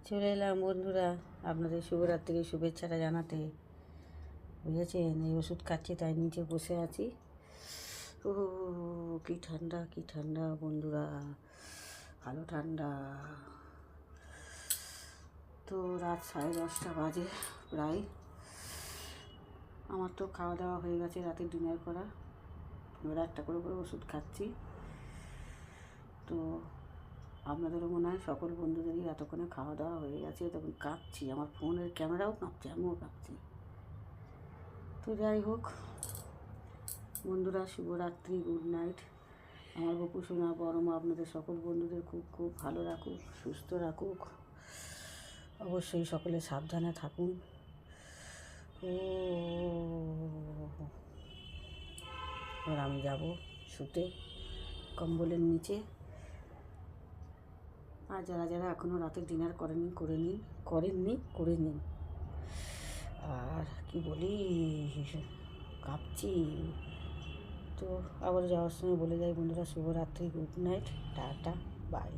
চলে এলাম বন্ধুরা আপনাদের শুভরাত্রির শুভেচ্ছাটা জানাতে। বুঝেছেন, এই ওষুধ খাচ্ছি তাই নিচে বসে আছি। ও কি ঠান্ডা, কি ঠান্ডা বন্ধুরা, ভালো ঠান্ডা। তো রাত 10:30 বাজে প্রায়। আমার তো খাওয়া দাওয়া হয়ে গেছে, রাতে ডিনার করা। এবার একটা করে করে ওষুধ খাচ্ছি। তো আপনাদেরও মনে হয় সকল বন্ধুদেরই এতক্ষণে খাওয়া দাওয়া হয়ে গেছে। তখন কাঁপছি, আমার ফোনের ক্যামেরাও কাঁপছে, আমিও কাঁপছি। তো যাই হোক বন্ধুরা, শুভরাত্রি, গুড নাইট। আমার গপু সোনা বড় মা আপনাদের সকল বন্ধুদের খুব খুব ভালো রাখুক, সুস্থ রাখুক। অবশ্যই সকলে সাবধানে থাকুন। ও এবার আমি যাব শুতে কম্বলের নিচে। আর যারা যারা এখনও রাতে ডিনার করেননি করে নিন। আর কি বলি, কাঁপছি। তো আবার যাওয়ার সময় বলে যাই বন্ধুরা, শুভরাত্রি, গুড নাইট, টাটা, বাই।